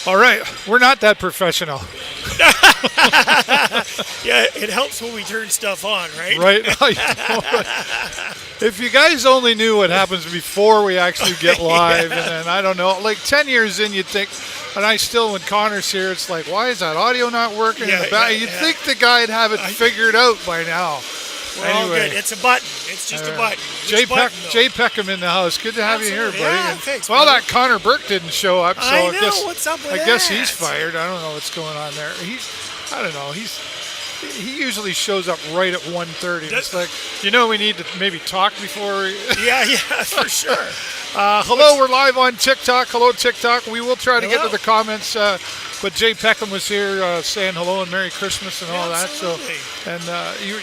All right, we're not that professional. Yeah, it helps when we turn stuff on, right? Right? If you guys only knew what happens before we actually get live, and then, I don't know, like 10 years in, you'd think, and I still, when Connor's here, it's like, why is that audio not working in the back? You'd think the guy'd have it figured out by now. We're all good. It's a button. It's just a button. Jay Peckham in the house. Good to have you here, buddy. Yeah, thanks, well, buddy. that Connor Burke didn't show up, so I know. What's up with I that? guess he's fired. I don't know what's going on there. I don't know. He usually shows up right at 1:30. It's like, we need to maybe talk before. Yeah, for sure. Hello, we're live on TikTok. Hello, TikTok. We will try to get to the comments. But Jay Peckham was here saying hello and Merry Christmas and all that. So, and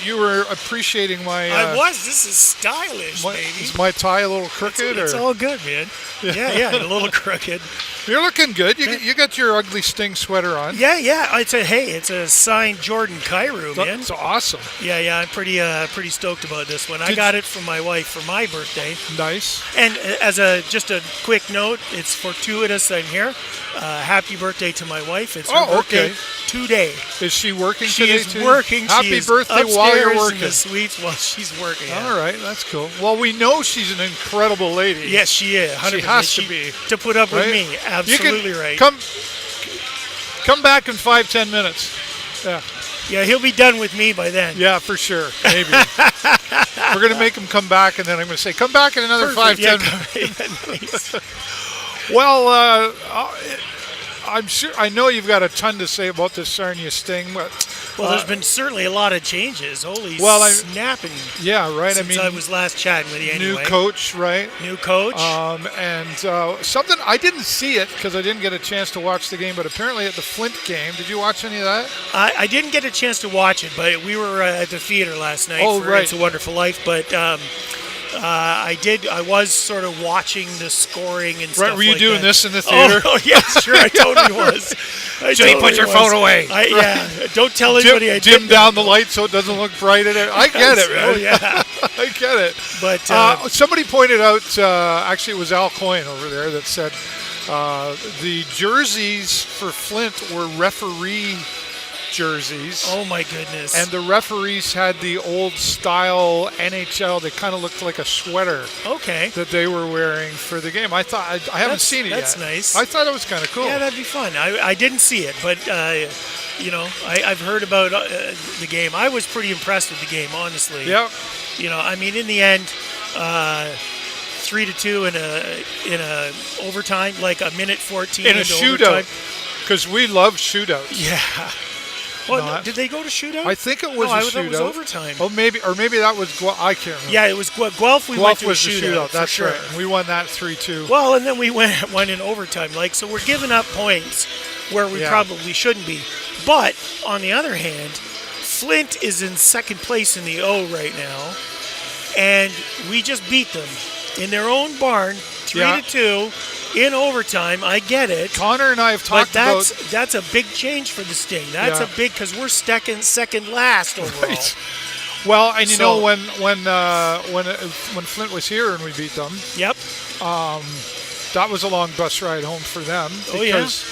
you were appreciating my. I was. This is stylish, baby. Is my tie a little crooked? It's all good, man. Yeah, a little crooked. You're looking good. You got your ugly Sting sweater on. Yeah. It's a signed Jordan Cairo, man. It's awesome. Yeah. I'm pretty stoked about this one. I got it from my wife for my birthday. Nice. And as just a quick note, it's fortuitous I'm here. Happy birthday to my wife. It's her birthday today. Is she working today? She is working. Happy birthday while you're working. In the suites while she's working. Yeah. All right, that's cool. Well, we know she's an incredible lady. Yes, she is. 100%. She has to be. To put up with me. Absolutely right. Come back in 5-10 minutes. Yeah. Yeah, he'll be done with me by then. Yeah, for sure. Maybe. We're going to make him come back, and then I'm going to say, come back in another 5-10 minutes. Well, I'm sure. I know you've got a ton to say about this Sarnia Sting, but there's been certainly a lot of changes. Holy snapping! Yeah, right. Since I was last chatting with you. Anyway. New coach, right? New coach. And something I didn't see it because I didn't get a chance to watch the game, but apparently at the Flint game, did you watch any of that? I didn't get a chance to watch it, but we were at the theater last night for It's a Wonderful Life, but. I was sort of watching the scoring and stuff. Right, were you like doing that. this in the theater? Oh yeah, sure, I totally was. Jay, put your phone away. Don't tell anybody. Dim down the light so it doesn't look bright in it. I get it, man. Oh yeah, I get it. But somebody pointed out, actually it was Al Coyne over there that said the jerseys for Flint were referee jerseys. Oh my goodness. And the referees had the old style NHL. They kind of looked like a sweater. Okay. That they were wearing for the game. I thought I haven't seen it yet. That's nice. I thought it was kind of cool. Yeah, that'd be fun. I didn't see it, but I've heard about the game. I was pretty impressed with the game, honestly. Yeah. I mean, in the end, 3-2 in a overtime, like a minute 14 in a shootout. Because we love shootouts. Yeah. Well, did they go to shootout? I think it was a shootout. It was overtime. Oh, maybe that was Guelph. I can't remember. Yeah, it was Guelph. We went to a shootout. That's sure. right. We won that 3-2. Well, and then we went in overtime. So we're giving up points where we probably shouldn't be. But on the other hand, Flint is in second place in the O right now, and we just beat them in their own barn, 3-2. In overtime, I get it. Connor and I have talked about... That's a big change for the Sting. That's a big... Because we're second last overall. Right. Well, and when Flint was here and we beat them... Yep. That was a long bus ride home for them. Because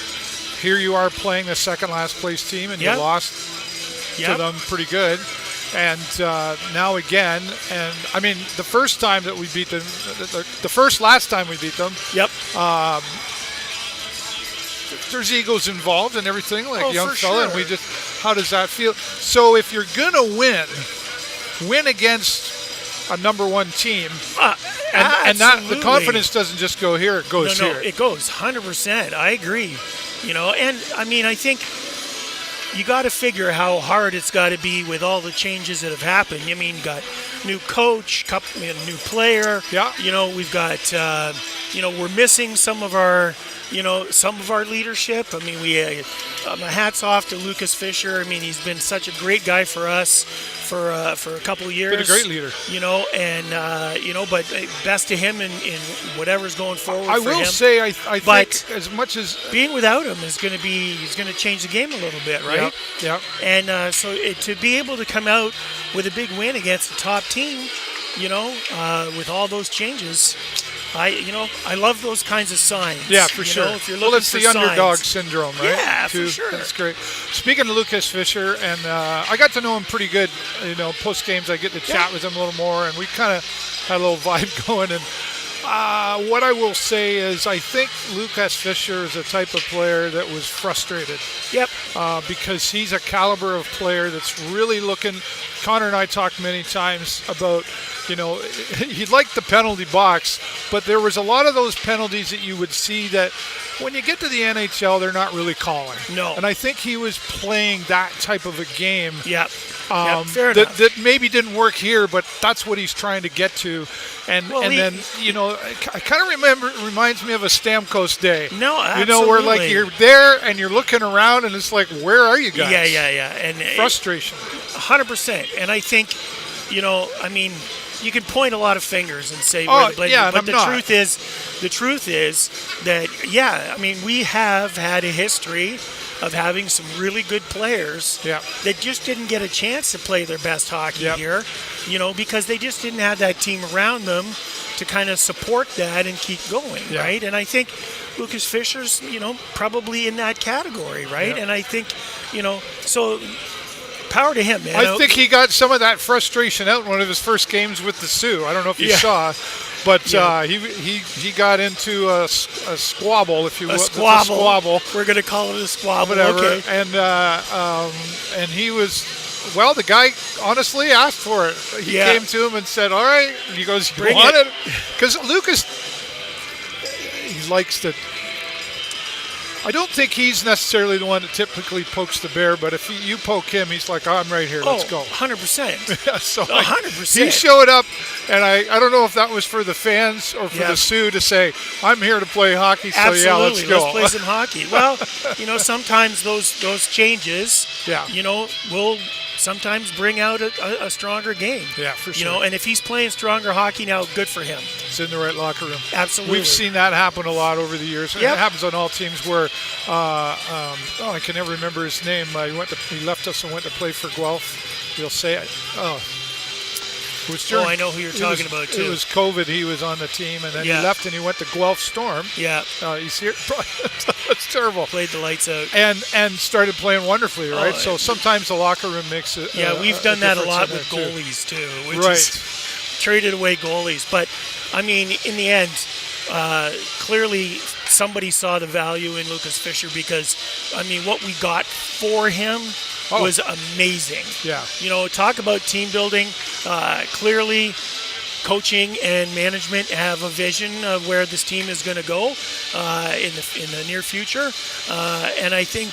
here you are playing the second last place team and you lost to them pretty good. And now again, and I mean, the first time that we beat them, last time we beat them, there's egos involved and everything, like young fella, and how does that feel? So if you're gonna win against a number one team, and that the confidence doesn't just go here, it goes here. It goes 100%. I agree. And I mean, I think. You got to figure how hard it's got to be with all the changes that have happened. I mean, you got new coach, new player. Yeah. We've got, we're missing some of our leadership. I mean, my hat's off to Lucas Fisher. I mean, he's been such a great guy for us for a couple of years. Been a great leader. But best to him in whatever's going forward. I will say, I think as much as being without him he's going to change the game a little bit, right? Yeah. And to be able to come out with a big win against a top team, with all those changes. I love those kinds of signs. Yeah, for sure. If you're looking it's the underdog syndrome, right? Yeah, for sure. That's great. Speaking of Lucas Fisher, and I got to know him pretty good. Post games, I get to chat with him a little more, and we kind of had a little vibe going. And what I will say is, I think Lucas Fisher is a type of player that was frustrated. Yep. Because he's a caliber of player that's really looking. Connor and I talked many times about. He liked the penalty box, but there was a lot of those penalties that you would see that when you get to the NHL, they're not really calling. No. And I think he was playing that type of a game. Yep. Fair enough. That maybe didn't work here, but that's what he's trying to get to. And I kind of reminds me of a Stamkos day. No, absolutely. Where like you're there and you're looking around and it's like, where are you guys? Yeah. And frustration. 100%. And I think, you can point a lot of fingers and say where the blame is, but the truth is that we have had a history of having some really good players that just didn't get a chance to play their best hockey here, because they just didn't have that team around them to kind of support that and keep going, right? And I think Lucas Fisher's, probably in that category, right? And I think, so power to him, man. I think he got some of that frustration out in one of his first games with the Sioux. I don't know if you saw, but he got into a squabble, if you will. A squabble. We're going to call it a squabble. Whatever. Okay. And he was, the guy honestly asked for it. He came to him and said, all right. He goes, you want it? Because Lucas, he likes to. I don't think he's necessarily the one that typically pokes the bear, but if you poke him, he's like, I'm right here, let's go. 100%. So 100%. He showed up, and I don't know if that was for the fans or for the Sioux to say, I'm here to play hockey, so absolutely. Let's go. Let's play some hockey. Well, sometimes those changes, will sometimes bring out a stronger game. Yeah, for sure. And if he's playing stronger hockey now, good for him. It's in the right locker room. Absolutely. We've seen that happen a lot over the years. It happens on all teams where, I can never remember his name. He left us and went to play for Guelph. You'll say it. It was I know who you're talking about, too. It was COVID. He was on the team, and then he left and he went to Guelph Storm. Yeah. He's here. That's terrible. Played the lights out. And started playing wonderfully, right? So sometimes the locker room makes it. We've done that a lot with goalies, too. Which is traded away goalies. But, in the end, clearly somebody saw the value in Lucas Fisher because, what we got for him was amazing. Yeah. Talk about team building. Clearly, coaching and management have a vision of where this team is going to go in the near future. And I think,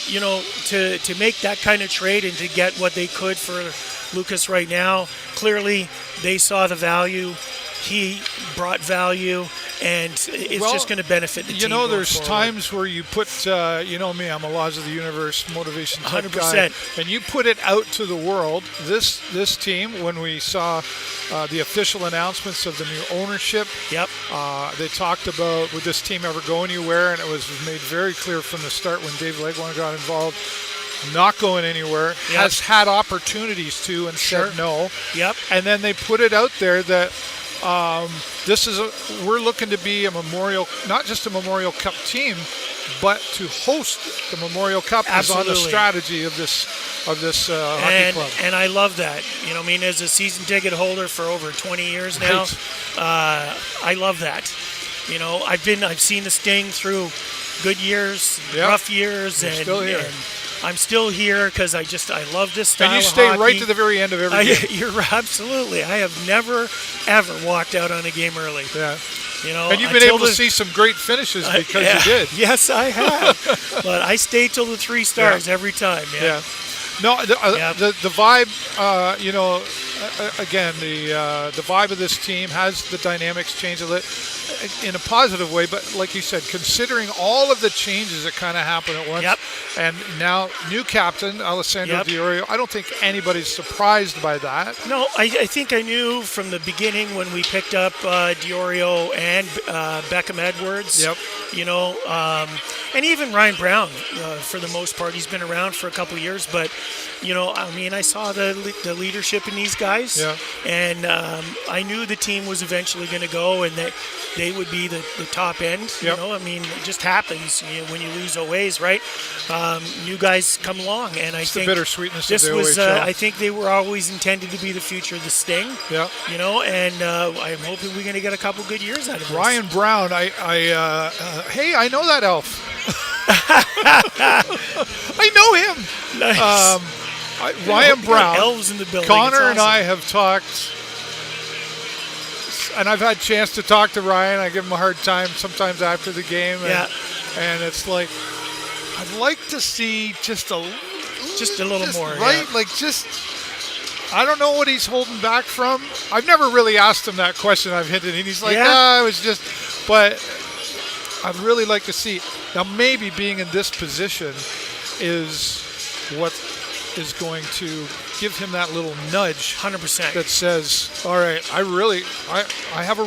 to make that kind of trade and to get what they could for Lucas right now, clearly they saw the value. He brought value, and it's just going to benefit the team. There's forward. times where you put, me, I'm a laws of the universe motivation type 100%. guy, and you put it out to the world. This team, when we saw the official announcements of the new ownership, they talked about, would this team ever go anywhere? And it was made very clear from the start when Dave Legwand got involved, not going anywhere, has had opportunities to and said no. And then they put it out there that we're looking to be a Memorial, not just a Memorial Cup team, but to host the Memorial Cup is on the strategy of this hockey club. And I love that. As a season ticket holder for over 20 years now, I love that. I've seen the Sting through good years, rough years, and still here. And I'm still here because I love this style of hockey. And you stay right to the very end of every game. You're absolutely. I have never, ever walked out on a game early. Yeah. And you've been able to see some great finishes because you did. Yes, I have. But I stay till the 3 stars every time. Yeah. No, the vibe, again, the vibe of this team has the dynamics change a little in a positive way, but like you said, considering all of the changes that kind of happen at once, and now new captain, Alessandro Diorio, I don't think anybody's surprised by that. No, I think I knew from the beginning when we picked up Diorio and Beckham Edwards, and even Ryan Brown, for the most part, he's been around for a couple of years, but I saw the leadership in these guys, and I knew the team was eventually going to go and that they would be the top end. It just happens when you lose OAs, right? New guys come along, and I think the bittersweetness this of the was. OHL. I think they were always intended to be the future of the Sting. Yeah. And I'm hoping we're going to get a couple good years out of this. Ryan Brown, hey, I know that elf. I know him. Nice. Ryan Brown, elves in the building. Connor and I have talked, and I've had a chance to talk to Ryan. I give him a hard time sometimes after the game. And it's like, I'd like to see just a little more. Right? Yeah. Like I don't know what he's holding back from. I've never really asked him that question. I've hinted, and he's like, it was just, but I'd really like to see. Now, maybe being in this position is what is going to give him that little nudge, 100%, that says, all right, I have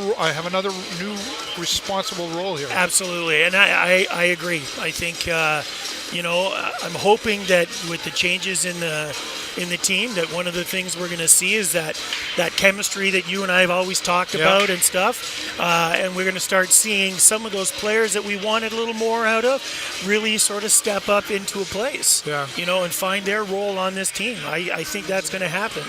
another new responsible role here. Absolutely, and I agree. I think I'm hoping that with the changes in the team, that one of the things we're going to see is that chemistry that you and I have always talked about and stuff, and we're going to start seeing some of those players that we wanted a little more out of really sort of step up into a place, and find their role on this team. I think that's going to happen.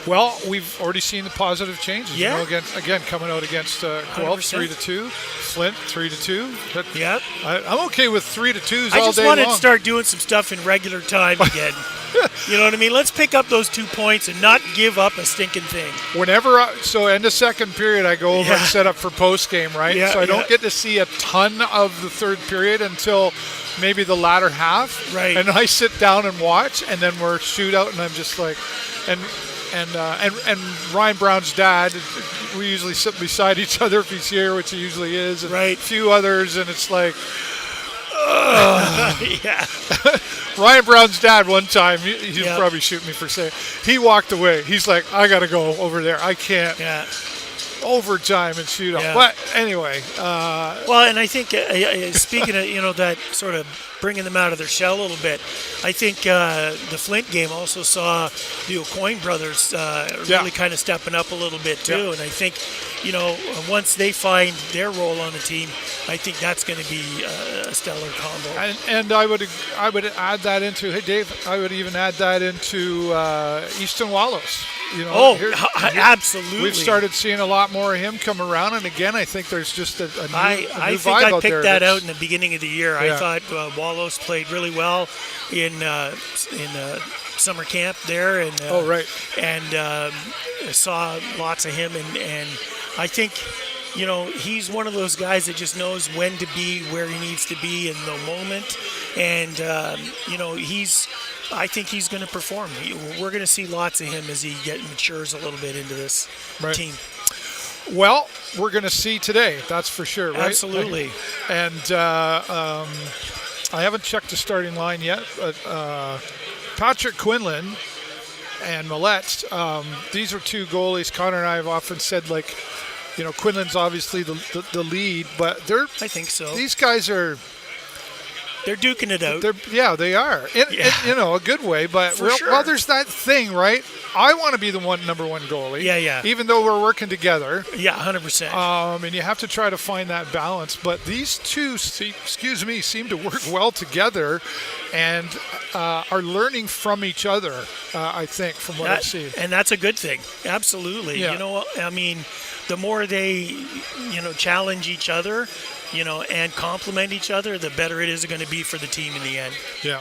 Well, we've already seen the positive changes. Yeah. Again, coming out against Guelph 3-2, Flint 3-2. I'm okay with 3-2s all day long. I just wanted to start doing some stuff in regular time again. You know what I mean? Let's pick up those 2 points and not give up a stinking thing. So end of second period, I go over and set up for post game, right? So I don't get to see a ton of the third period until maybe the latter half. Right. And I sit down and watch, and then we're shootout, and I'm just like, and Ryan Brown's dad, we usually sit beside each other if he's here, which he usually is, and a few others, and it's like, Ryan Brown's dad one time, he'll probably shoot me for saying, he walked away. He's like, I got to go over there. I can't. Overtime and shoot up. But anyway. Well, and I think, speaking of, that sort of bringing them out of their shell a little bit, I think the Flint game also saw the O'Coin brothers really kind of stepping up a little bit too. And I think, once they find their role on the team, I think that's going to be a stellar combo. And I would add that into, hey Dave, I would even add that into Easton Wallows. Absolutely. We've started seeing a lot more of him come around, and again, I think there's just a new vibe out there. I think I picked that out in the beginning of the year. I thought Wallows played really well in summer camp there, and and saw lots of him, and I think he's one of those guys that just knows when to be where he needs to be in the moment, and I think he's going to perform. We're going to see lots of him as he matures a little bit into this team. Well, we're going to see today, that's for sure, right? Absolutely. And I haven't checked the starting line yet, but Patrick Quinlan and Millette, these are two goalies. Connor and I have often said, Quinlan's obviously the lead, but I think so. These guys are... They're duking it out. They are. In a good way. But well, there's that thing, right? I want to be the number one goalie. Yeah. Even though we're working together. Yeah, 100%. And you have to try to find that balance. But these two, seem to work well together, and are learning from each other. I think, from what I've seen. And that's a good thing. Absolutely. Yeah. The more they, challenge each other, and complement each other, the better it is going to be for the team in the end. Yeah.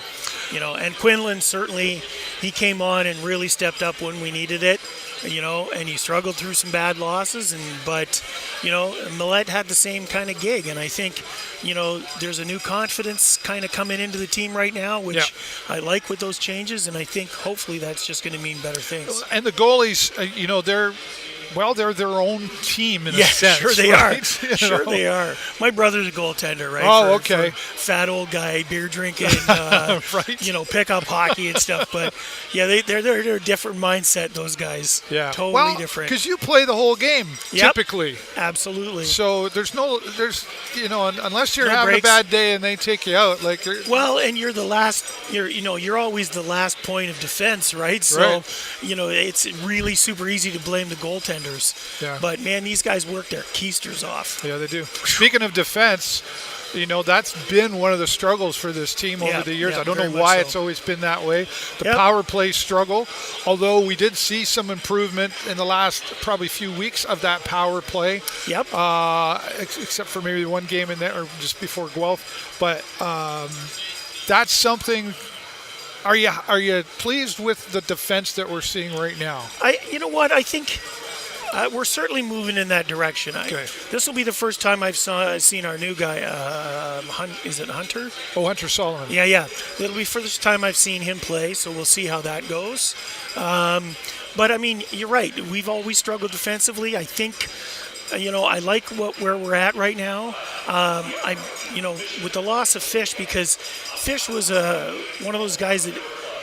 And Quinlan, certainly, he came on and really stepped up when we needed it, and he struggled through some bad losses, but Millette had the same kind of gig, and I think, there's a new confidence kind of coming into the team right now, which I like with those changes, and I think hopefully that's just going to mean better things. And the goalies, Well, they're their own team in a sense. Sure they right? are. Sure they are. My brother's a goaltender, right? Oh, okay. For fat old guy, beer drinking, right. Pickup hockey and stuff. But yeah, they're a different mindset. Those guys. Yeah. Totally different. Because you play the whole game typically. Absolutely. So there's unless you're no having breaks. a bad day and they take you out, and you're the last. You're always the last point of defense, right? So it's really super easy to blame the goaltenders. Yeah. But man, these guys work their keisters off. Yeah, they do. Speaking of defense, that's been one of the struggles for this team over the years. I don't know why it's always been that way. The power play struggle, although we did see some improvement in the last probably few weeks of that power play. Yep. Except for maybe one game in there or just before Guelph. But that's something. Are you pleased with the defense that we're seeing right now? You know what? I think we're certainly moving in that direction. This will be the first time I've seen our new guy. Is it Hunter? Oh, Hunter Solomon. Yeah. It'll be the first time I've seen him play, so we'll see how that goes. But I mean, you're right. We've always struggled defensively. I think. I like where we're at right now. With the loss of Fish, because Fish was one of those guys that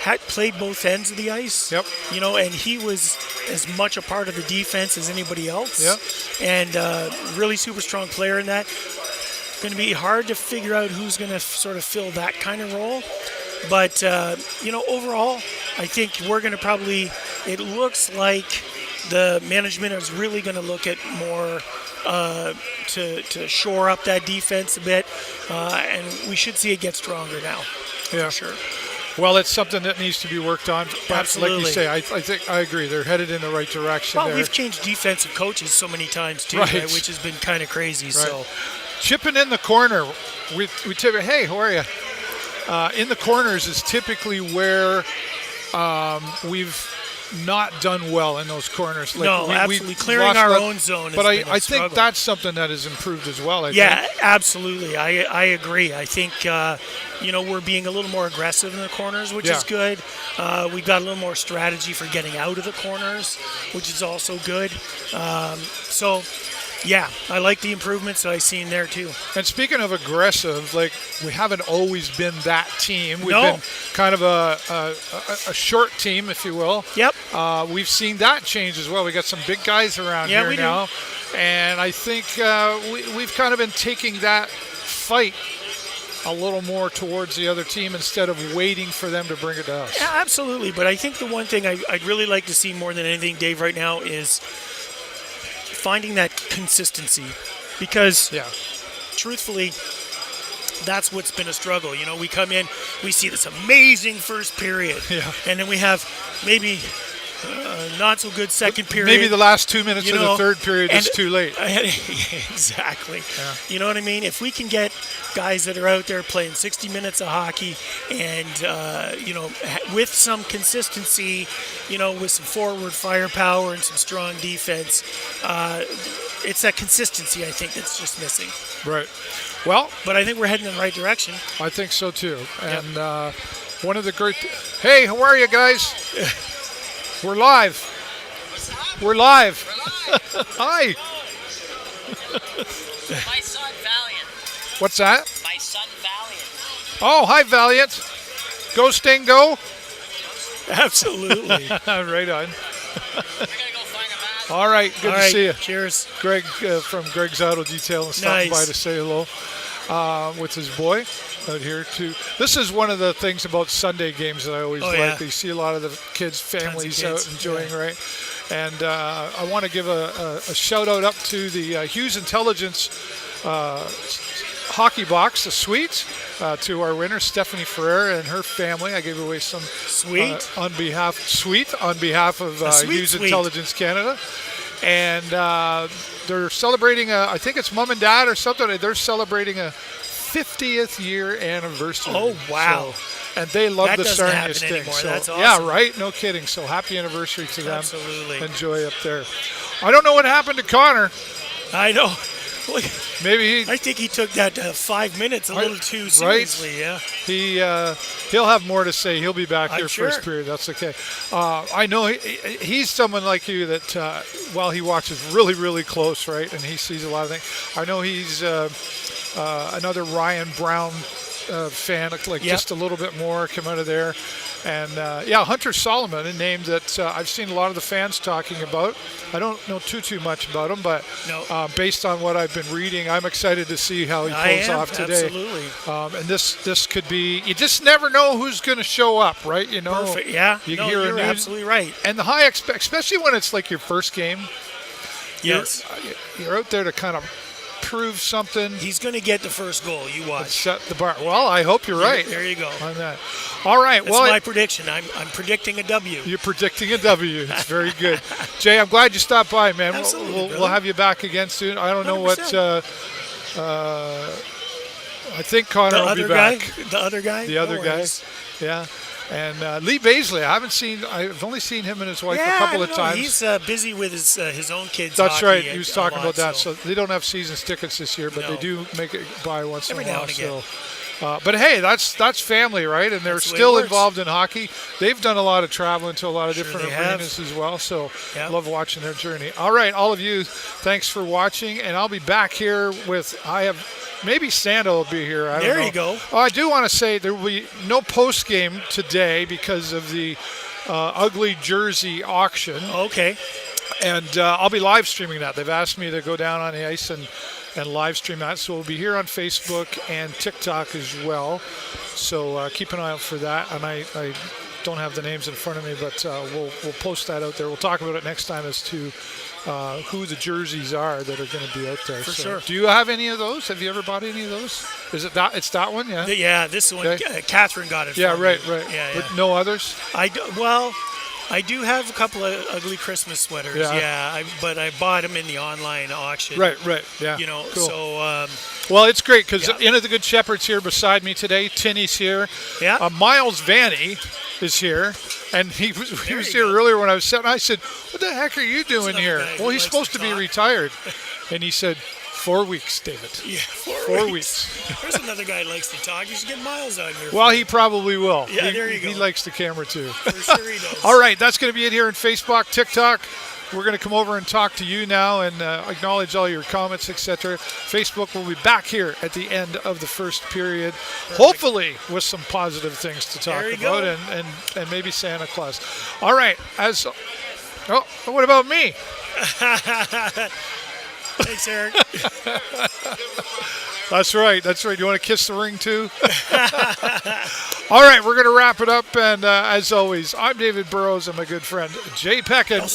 had played both ends of the ice. Yep. And he was as much a part of the defense as anybody else. Yep. And really super strong player in that. Going to be hard to figure out who's going to sort of fill that kind of role. But, overall, I think we're going to probably, it looks like the management is really going to look at more to shore up that defense a bit, and we should see it get stronger now. Yeah, for sure. Well, it's something that needs to be worked on. But absolutely. Like you say, I think I agree. They're headed in the right direction. Well, we've changed defensive coaches so many times too, right, which has been kind of crazy. Right. So, chipping in the corner, we typically, hey, how are you? In the corners is typically where we've not done well in those corners. Absolutely. Clearing our own zone. But I think that's something that has improved as well. I think. Absolutely. I agree. I think, we're being a little more aggressive in the corners, which is good. We've got a little more strategy for getting out of the corners, which is also good. I like the improvements that I've seen there too. And speaking of aggressive, we haven't always been that team. We've been kind of a short team, if you will. Yep. We've seen that change as well. We got some big guys around here now. And I think we've kind of been taking that fight a little more towards the other team instead of waiting for them to bring it to us. Yeah, absolutely. But I think the one thing I'd really like to see more than anything, Dave, right now is finding that consistency, because truthfully, that's what's been a struggle. We come in, we see this amazing first period, and then we have maybe not so good second period. Maybe the last 2 minutes of the third period is too late. Exactly. Yeah. You know what I mean? If we can get guys that are out there playing 60 minutes of hockey and, with some consistency, with some forward firepower and some strong defense, it's that consistency, I think, that's just missing. Right. Well, but I think we're heading in the right direction. I think so, too. And one of the great... Hey, how are you guys? We're live. We're live. Hi. My son, Valiant. What's that? My son, Valiant. Oh, hi, Valiant. Go, Sting, go. Absolutely. Right on. I gotta go find a bathroom. All right, good to see you. Cheers. Greg from Greg's Auto Detail is stopping by to say hello with his boy out here too. This is one of the things about Sunday games that I always like. Yeah. You see a lot of the families out enjoying, right? And I want to give a shout out up to the Hughes Intelligence hockey box, the suite, to our winner, Stephanie Ferrer and her family. I gave away some on behalf of Hughes Intelligence Canada. And they're celebrating, I think it's mom and dad or something. They're celebrating a 50th year anniversary. Oh, wow. So, and they love the Sarnia Sting. So, that's awesome. Yeah, right? No kidding. So happy anniversary to them. Absolutely. Enjoy up there. I don't know what happened to Connor. I know. Maybe I think he took that 5 minutes a little too seriously, right? he'll have more to say. He'll be back here sure. first period. That's okay. I know he's someone like you that while he watches really, really close, right, and he sees a lot of things. I know he's another Ryan Brown fan, just a little bit more come out of there. And, Hunter Solomon, a name that I've seen a lot of the fans talking about. I don't know too much about him, but based on what I've been reading, I'm excited to see how he pulls off today. Absolutely. And this could be – you just never know who's going to show up, right? You know, perfect. Yeah, you're absolutely right. And the high especially when it's like your first game. Yes. You're out there to kind of prove something. He's going to get the first goal. You watch. Set the bar. Well, I hope you're right. There you go. On that. All right. That's my prediction. I'm predicting a W. You're predicting a W. It's very good. Jay, I'm glad you stopped by, man. Absolutely, we'll have you back again soon. I don't know 100%. I think Connor will be back. The other guy? The other guy. Yeah. And Lee Baisley, I've only seen him and his wife a couple of times. He's busy with his own kids. That's right. He was talking about that. So they don't have seasons tickets this year, but they do make it by once in a while. Every now and again. But hey, that's family, right? And they're still involved in hockey. They've done a lot of traveling to a lot of different arenas as well. So love watching their journey. All right, all of you, thanks for watching. And I'll be back here maybe Santa will be here. I don't know. There you go. Oh, I do want to say there will be no post game today because of the ugly jersey auction. Okay. And I'll be live streaming that. They've asked me to go down on the ice and live stream that. So we'll be here on Facebook and TikTok as well. So keep an eye out for that. And I don't have the names in front of me, but we'll post that out there. We'll talk about it next time as to who the jerseys are that are going to be out there. For sure. Do you have any of those? Have you ever bought any of those? Is it that? It's that one, yeah? Yeah, this one. Okay. Catherine got it from me. Right. Yeah. But no others? I do have a couple of ugly Christmas sweaters. But I bought them in the online auction. Right. Yeah. Cool. So. Well, it's great because Into the Good Shepherd's here beside me today. Tinny's here. Yeah. Miles Vanny is here. And he was here earlier when I was sitting. I said, "What the heck are you doing here?" Well, he's supposed to be retired. And he said, 4 weeks, David. Yeah, 4 weeks. There's another guy that likes to talk. You should get Miles on here. Well, he probably will. Yeah, there you go. He likes the camera, too. For sure he does. All right, that's going to be it here in Facebook, TikTok. We're going to come over and talk to you now and acknowledge all your comments, etc. Facebook will be back here at the end of the first period, hopefully with some positive things to talk about and maybe Santa Claus. All right. What about me? Thanks, Eric. That's right. You want to kiss the ring, too? All right, we're going to wrap it up. And as always, I'm David Burrows and my good friend, Jay Peckin.